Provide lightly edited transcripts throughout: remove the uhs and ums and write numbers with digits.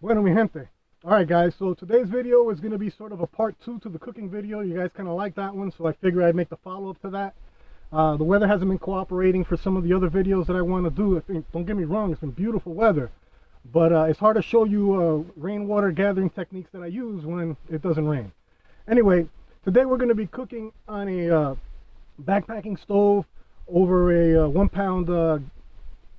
Bueno, mi gente. Alright guys, so today's video is going to be sort of a part 2 to the cooking video. You guys kind of like that one, so I figured I'd make the follow-up to that. The weather hasn't been cooperating for some of the other videos that I want to do. Don't get me wrong, it's been beautiful weather. But it's hard to show you rainwater gathering techniques that I use when it doesn't rain. Anyway, today we're going to be cooking on a backpacking stove over a 1-pound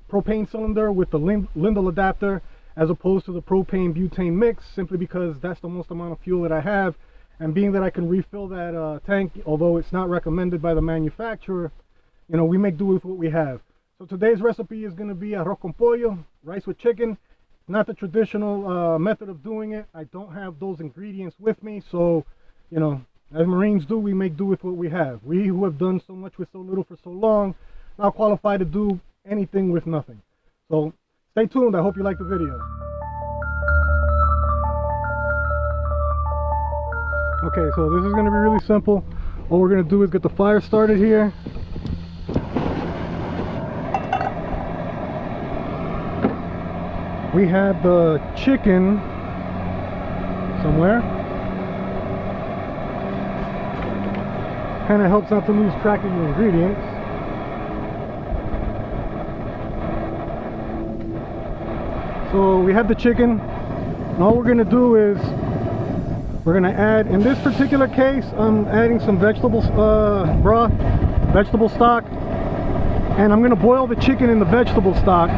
propane cylinder with the Lindel adapter, as opposed to the propane butane mix, simply because that's the most amount of fuel that I have, and being that I can refill that tank, although it's not recommended by the manufacturer, you know, we make do with what we have. So today's recipe is going to be arroz con pollo, rice with chicken. Not the traditional method of doing it. I don't have those ingredients with me, so, you know, as Marines do, we make do with what we have. We who have done so much with so little for so long, now qualified to do anything with nothing. So stay tuned. I hope you like the video. Okay, so this is going to be really simple. All we're going to do is get the fire started here. We have the chicken somewhere. Kind of helps not to lose track of your ingredients. So we have the chicken, and all we're going to do is we're going to add, in this particular case, I'm adding some vegetable broth, vegetable stock, and I'm going to boil the chicken in the vegetable stock.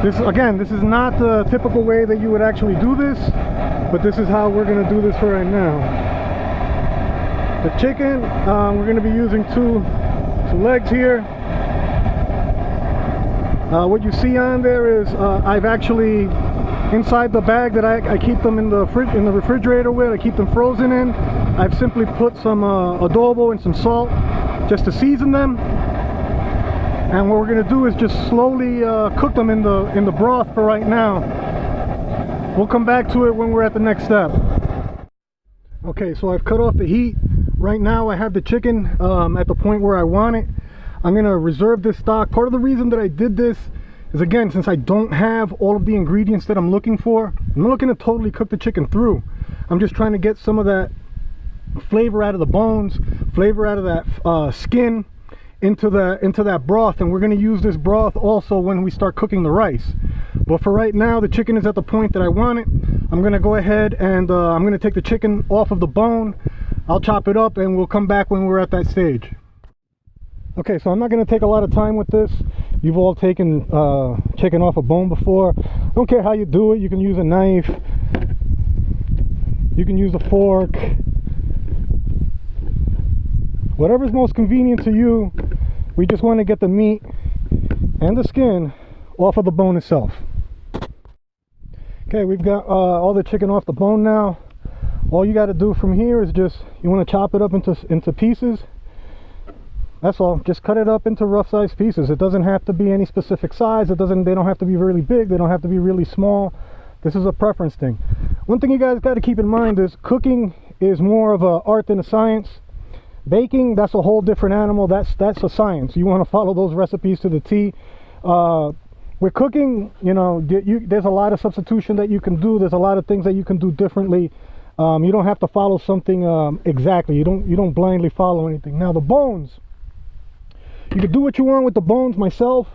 This is not the typical way that you would actually do this, but this is how we're going to do this for right now. The chicken, we're going to be using two legs here. What you see on there is I've actually, inside the bag that I keep them in the refrigerator with, I keep them frozen in, I've simply put some adobo and some salt just to season them. And what we're going to do is just slowly cook them in the broth for right now. We'll come back to it when we're at the next step. Okay, so I've cut off the heat. Right now I have the chicken at the point where I want it. I'm going to reserve this stock. Part of the reason that I did this is, again, since I don't have all of the ingredients that I'm looking for, I'm not looking to totally cook the chicken through. I'm just trying to get some of that flavor out of the bones, flavor out of that skin, into that broth, and we're going to use this broth also when we start cooking the rice. But for right now, the chicken is at the point that I want it. I'm going to go ahead and I'm going to take the chicken off of the bone. I'll chop it up and we'll come back when we're at that stage. Okay, so I'm not going to take a lot of time with this. You've all taken chicken off a bone before. I don't care how you do it. You can use a knife, you can use a fork, whatever's most convenient to you. We just want to get the meat and the skin off of the bone itself. Okay, we've got all the chicken off the bone now. All you got to do from here is just, you want to chop it up into pieces. That's all. Just cut it up into rough size pieces. It doesn't have to be any specific size. They don't have to be really big. They don't have to be really small. This is a preference thing. One thing you guys got to keep in mind is cooking is more of an art than a science. Baking, that's a whole different animal. That's a science. You want to follow those recipes to the T. With cooking, you know, there's a lot of substitution that you can do. There's a lot of things that you can do differently. You don't have to follow something exactly. You don't blindly follow anything. Now the bones, you can do what you want with the bones. Myself,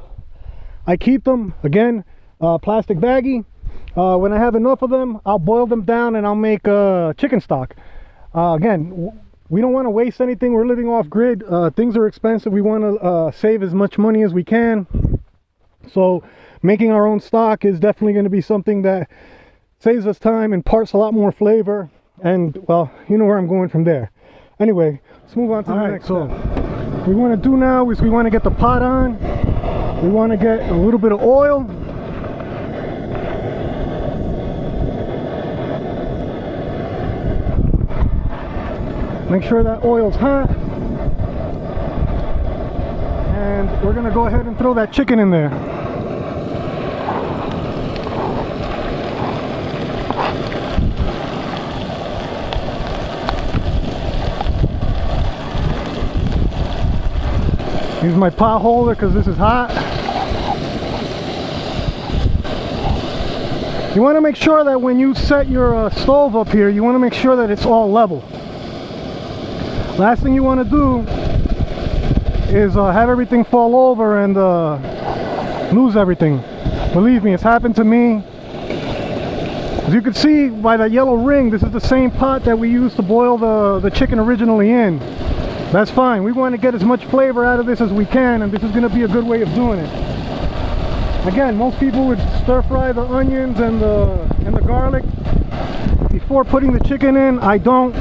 I keep them, again, plastic baggie. When I have enough of them, I'll boil them down and I'll make chicken stock. Again, we don't want to waste anything. We're living off grid. Things are expensive. We want to save as much money as we can. So making our own stock is definitely going to be something that saves us time, imparts a lot more flavor, and, well, you know where I'm going from there. Anyway, let's move on to the next step. What we want to do now is we want to get the pot on. We want to get a little bit of oil. Make sure that oil's hot. And we're going to go ahead and throw that chicken in there. Use my pot holder because this is hot. You want to make sure that when you set your stove up here, you want to make sure that it's all level. Last thing you want to do is have everything fall over and lose everything. Believe me, it's happened to me. As you can see by that yellow ring, this is the same pot that we used to boil the chicken originally in. That's fine. We want to get as much flavor out of this as we can, and this is going to be a good way of doing it. Again, most people would stir fry the onions and the garlic before putting the chicken in. I don't.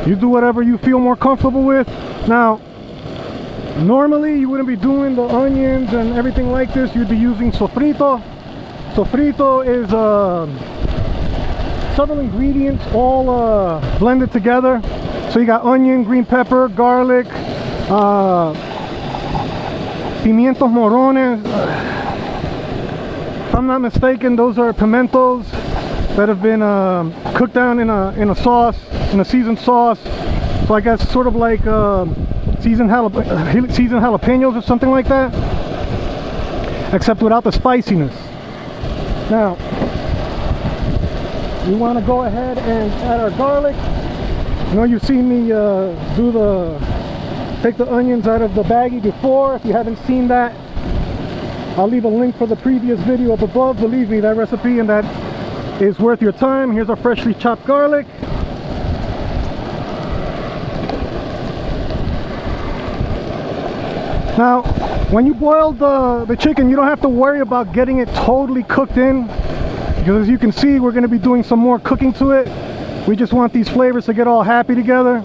You do whatever you feel more comfortable with. Now, normally you wouldn't be doing the onions and everything like this. You'd be using sofrito. Sofrito is several ingredients all blended together. So you got onion, green pepper, garlic, pimientos morrones. If I'm not mistaken, those are pimentos that have been cooked down in a sauce, in a seasoned sauce. So I guess sort of like seasoned jalapenos or something like that, except without the spiciness. Now, we want to go ahead and add our garlic. You know, you've seen me take the onions out of the baggie before. If you haven't seen that, I'll leave a link for the previous video up above. Believe me, that recipe and that is worth your time. Here's our freshly chopped garlic. Now, when you boil the chicken, you don't have to worry about getting it totally cooked in, because as you can see, we're going to be doing some more cooking to it. We just want these flavors to get all happy together.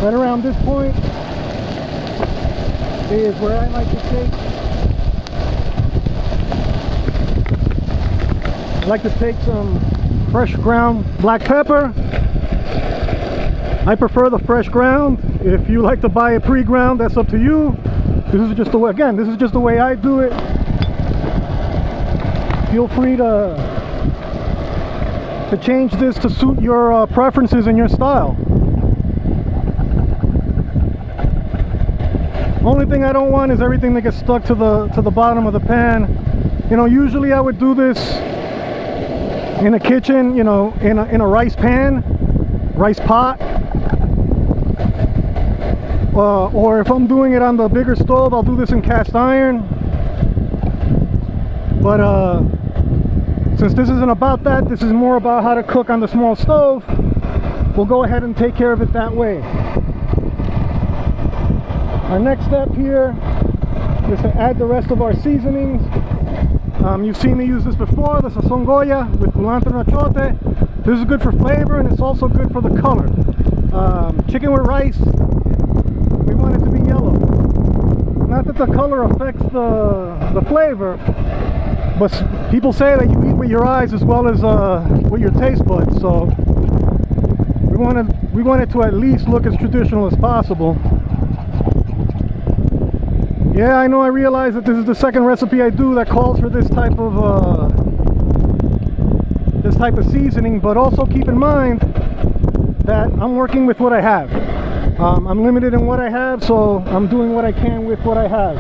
Right around this point is where I like to take some fresh ground black pepper. I prefer the fresh ground. If you like to buy it pre-ground, that's up to you. This is just the way, again, this is just the way I do it. Feel free to change this to suit your preferences and your style. Only thing I don't want is everything that gets stuck to the bottom of the pan. You know, usually I would do this in a kitchen, you know, in a rice pan, rice pot, or if I'm doing it on the bigger stove, I'll do this in cast iron. But since this isn't about that, this is more about how to cook on the small stove, we'll go ahead and take care of it that way. Our next step here is to add the rest of our seasonings. You've seen me use this before, the sazon Goya with culantro and achote. This is good for flavor, and it's also good for the color. Chicken with rice, we want it to be yellow. Not that the color affects the flavor, but people say that you eat with your eyes as well as with your taste buds. So we want it to at least look as traditional as possible. Yeah, I know, I realize that this is the second recipe I do that calls for this type of seasoning, but also keep in mind that I'm working with what I have. I'm limited in what I have, so I'm doing what I can with what I have.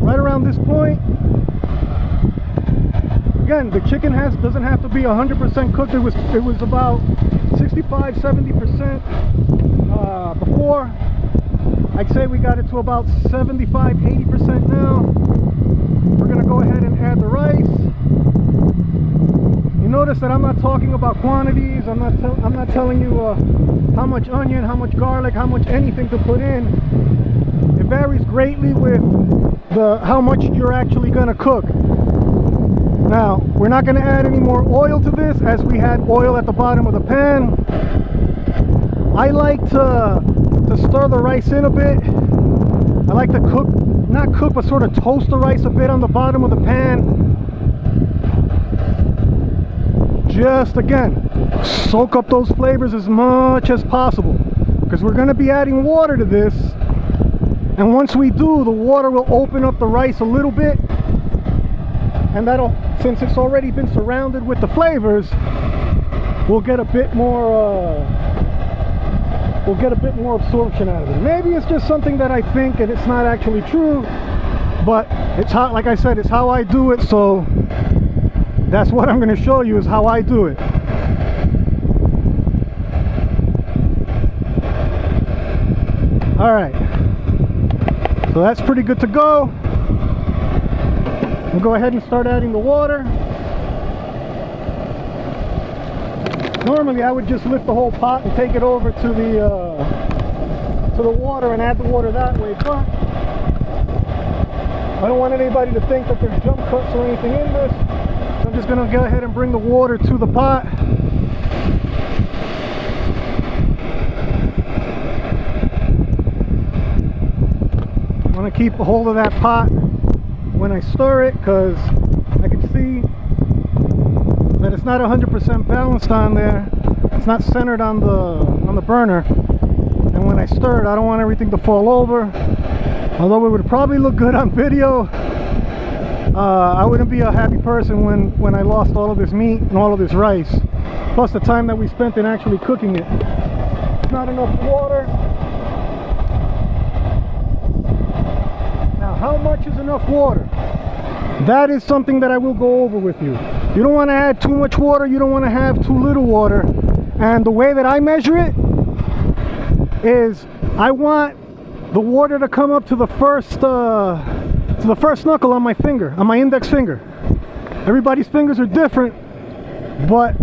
Right around this point, again, the chicken doesn't have to be 100% cooked. It was about 65-70% before. I'd say we got it to about 75-80% now. We're going to go ahead and add the rice. You notice that I'm not talking about quantities. I'm not telling you how much onion, how much garlic, how much anything to put in. It varies greatly with how much you're actually going to cook. Now, we're not going to add any more oil to this, as we had oil at the bottom of the pan. I like to stir the rice in a bit. I like to not cook, but sort of toast the rice a bit on the bottom of the pan. Just, again, soak up those flavors as much as possible, because we're going to be adding water to this, and once we do, the water will open up the rice a little bit, and that'll, since it's already been surrounded with the flavors, we'll get a bit more we'll get a bit more absorption out of it. Maybe it's just something that I think and it's not actually true, but it's how, like I said, it's how I do it, so that's what I'm going to show you, is how I do it. All right, so that's pretty good to go. We'll go ahead and start adding the water. Normally I would just lift the whole pot and take it over to the water and add the water that way, but I don't want anybody to think that there's jump cuts or anything in this. So I'm just going to go ahead and bring the water to the pot. I want to keep a hold of that pot when I stir it, because I can see that it's not 100% balanced on there. It's not centered on the burner, and when I stir it, I don't want everything to fall over. Although it would probably look good on video, I wouldn't be a happy person when I lost all of this meat and all of this rice, plus the time that we spent in actually cooking it. It's not enough water. Now, how much is enough water? That is something that I will go over with you. You don't want to add too much water, you don't want to have too little water. And the way that I measure it is, I want the water to come up to the first knuckle on my finger, on my index finger. Everybody's fingers are different, but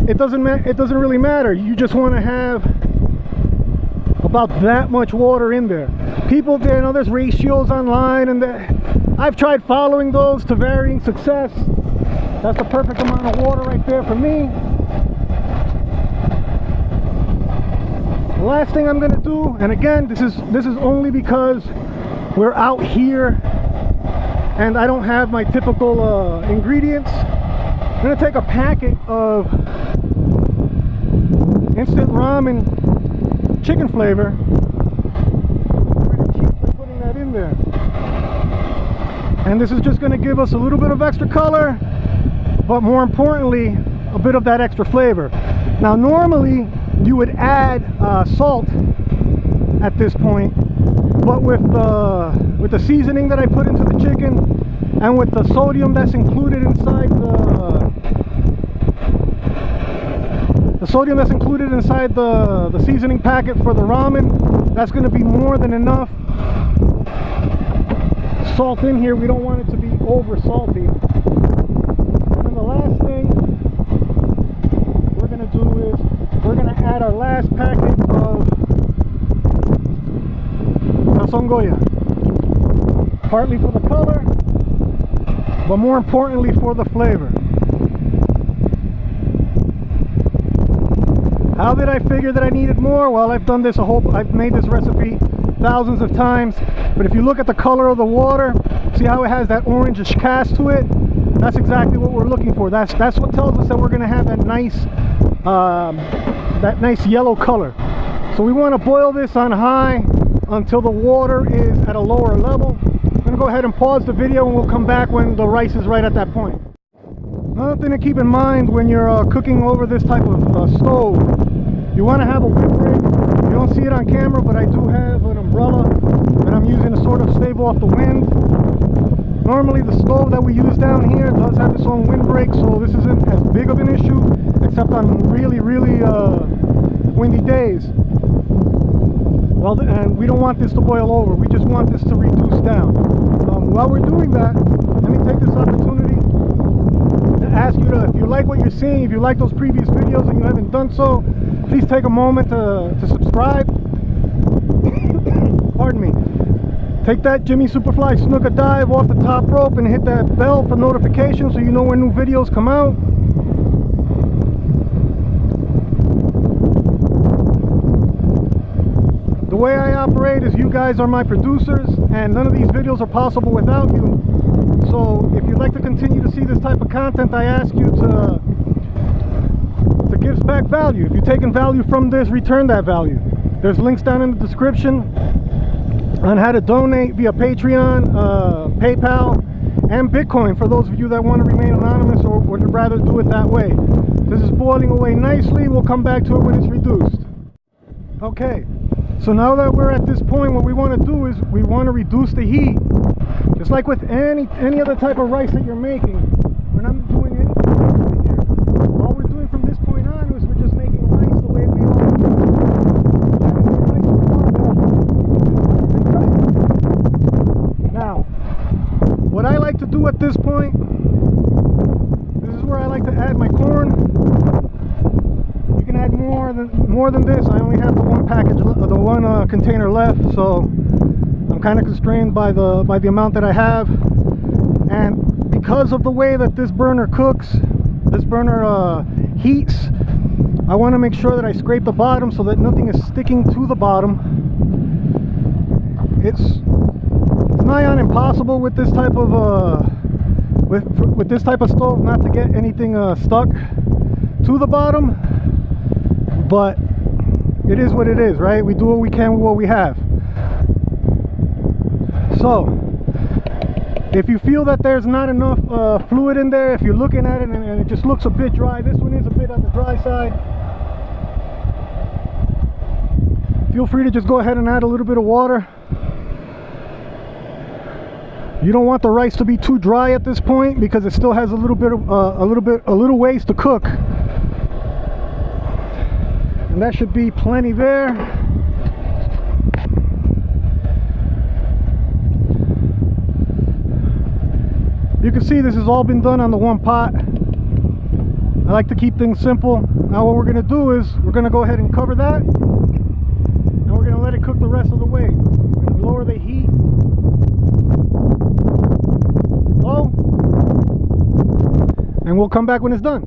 it doesn't really matter. You just want to have about that much water in there. People, you know, there's ratios online, and I've tried following those to varying success. That's the perfect amount of water right there for me. The last thing I'm going to do, and again, this is only because we're out here and I don't have my typical ingredients. I'm going to take a packet of instant ramen chicken flavor. Pretty cheap for putting that in there. And this is just going to give us a little bit of extra color, but more importantly, a bit of that extra flavor. Now, normally you would add salt at this point, but with the seasoning that I put into the chicken and with the sodium that's included inside the seasoning packet for the ramen, that's going to be more than enough salt in here. We don't want it to be over salty. And then the last thing we're going to do is we're going to add our last packet of Goya, partly for the color, but more importantly for the flavor. How did I figure that I needed more? Well, I've made this recipe thousands of times, but if you look at the color of the water, see how it has that orangish cast to it? That's exactly what we're looking for. That's what tells us that we're going to have that nice yellow color. So we want to boil this on high until the water is at a lower level. I'm going to go ahead and pause the video and we'll come back when the rice is right at that point. Another thing to keep in mind when you're cooking over this type of stove, you want to have a windbreak. You don't see it on camera, but I do have an umbrella that I'm using to sort of stave off the wind. Normally the stove that we use down here does have its own windbreak, so this isn't as big of an issue, except on really windy days. Well, and we don't want this to boil over, we just want this to reduce down. While we're doing that, let me take this opportunity to ask you to, if you like what you're seeing, if you like those previous videos and you haven't done so, please take a moment to subscribe. Pardon me. Take that Jimmy Superfly Snooker dive off the top rope and hit that bell for notifications so you know when new videos come out. The way I operate is you guys are my producers, and none of these videos are possible without you. So if you'd like to continue to see this type of content, I ask you to give back value. If you've taken value from this, return that value. There's links down in the description on how to donate via Patreon, PayPal, and Bitcoin for those of you that want to remain anonymous or would rather do it that way. This is boiling away nicely. We'll come back to it when it's reduced. Okay, so now that we're at this point, what we want to do is we want to reduce the heat. Just like with any other type of rice that you're making, we're not doing anything here. All we're doing from this point on is we're just making rice the way we are. Now, what I like to do at this point, this is where I like to add my corn. You can add more than this. I only have the one container left, so I'm kind of constrained by the amount that I have. And because of the way that this burner cooks, this burner heats, I want to make sure that I scrape the bottom so that nothing is sticking to the bottom. It's nigh on impossible with this type of with this type of stove not to get anything stuck to the bottom, but it is what it is, right? We do what we can with what we have. So if you feel that there's not enough fluid in there, if you're looking at it and it just looks a bit dry, this one is a bit on the dry side, feel free to just go ahead and add a little bit of water. You don't want the rice to be too dry at this point because it still has a little ways to cook. And that should be plenty there. You can see this has all been done on the one pot. I like to keep things simple. Now what we're going to do is we're going to go ahead and cover that, and we're going to let it cook the rest of the way. We're going to lower the heat low, and we'll come back when it's done.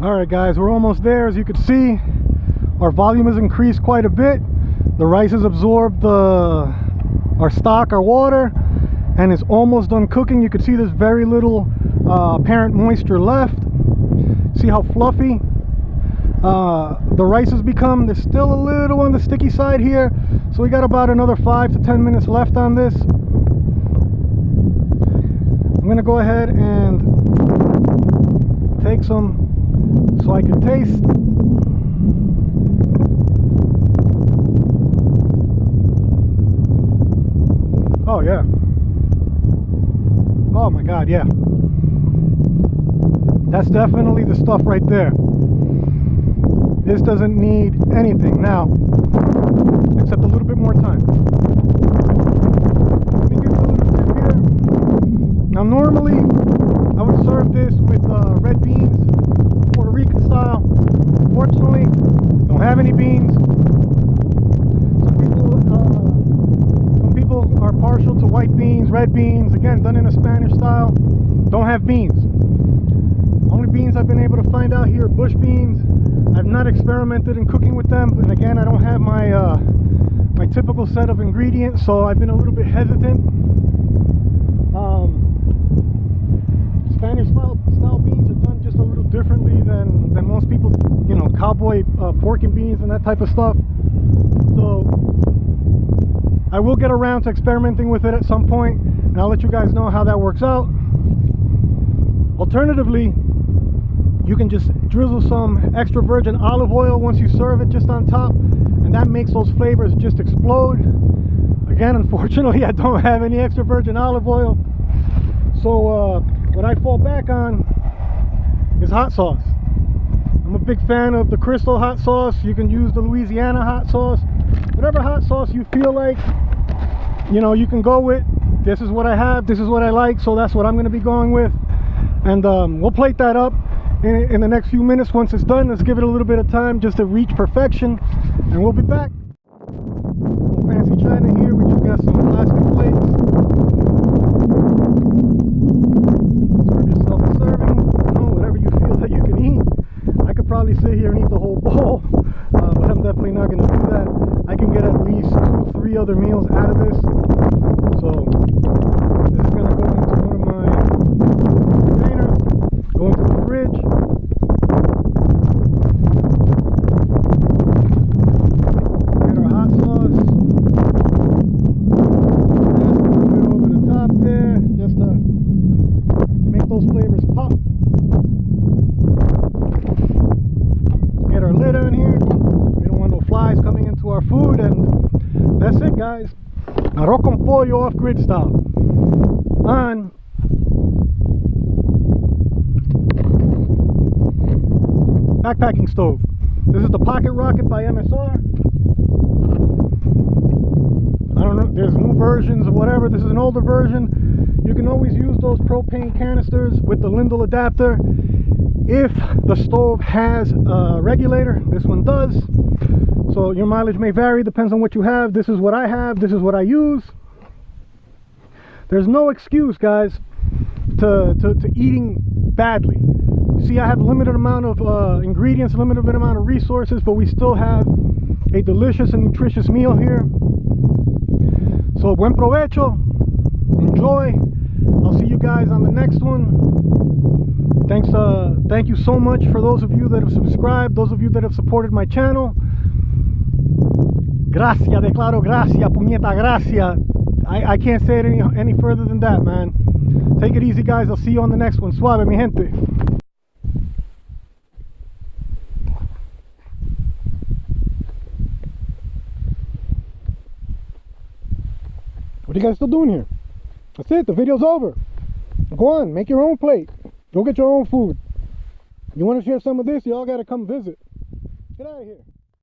Alright guys, we're almost there. As you can see, our volume has increased quite a bit. The rice has absorbed our stock, our water, and it's almost done cooking. You can see there's very little apparent moisture left. See how fluffy the rice has become. There's still a little on the sticky side here, so we got about another 5 to 10 minutes left on this. I'm gonna go ahead and take some so I can taste. Oh yeah. Oh my God, yeah. That's definitely the stuff right there. This doesn't need anything now, except a little bit more time. Let me give you a little tip here. Now normally, I would serve this with red beans, Puerto Rican style. Fortunately, don't have any beans. Some people are partial to white beans, red beans, again done in a Spanish style. Don't have beans. Only beans I've been able to find out here are bush beans. I've not experimented in cooking with them, and again I don't have my my typical set of ingredients, so I've been a little bit hesitant. Spanish style beans are done just a little differently than most people, you know, cowboy pork and beans and that type of stuff. So I will get around to experimenting with it at some point, and I'll let you guys know how that works out. Alternatively, you can just drizzle some extra virgin olive oil once you serve it just on top, and that makes those flavors just explode. Again, unfortunately, I don't have any extra virgin olive oil, so what I fall back on is hot sauce. I'm a big fan of the Crystal hot sauce. You can use the Louisiana hot sauce. Whatever hot sauce you feel like, you know, you can go with. This is what I have, this is what I like, so that's what I'm going to be going with. And we'll plate that up in the next few minutes. Once it's done, let's give it a little bit of time just to reach perfection, and we'll be back. No fancy china here, we just got some plastic plates. Serve yourself a serving, you know, whatever you feel that you can eat. I could probably sit here and eat the whole bowl, but I'm definitely not going to do that. I can get at least 2-3 other meals out of this. So this is going to go into one of my containers, go into the fridge. Get our hot sauce. Add a little bit over the top there, just to make those flavors pop. Get our lid on here. We don't want no flies our food, and that's it, guys. Arroz con pollo off-grid style on backpacking stove. This is the Pocket Rocket by MSR. I don't know, there's new versions or whatever. This is an older version. You can always use those propane canisters with the Lindell adapter if the stove has a regulator. This one does. So your mileage may vary, depends on what you have. This is what I have, this is what I use. There's no excuse, guys, to eating badly. See, I have a limited amount of ingredients, a limited amount of resources, but we still have a delicious and nutritious meal here. So buen provecho, enjoy. I'll see you guys on the next one. Thank you so much for those of you that have subscribed, those of you that have supported my channel. Gracias, declaro gracias, puñeta, gracias. I can't say it any further than that, man. Take it easy, guys. I'll see you on the next one. Suave, mi gente. What are you guys still doing here? That's it. The video's over. Go on. Make your own plate. Go get your own food. You want to share some of this? Y'all got to come visit. Get out of here.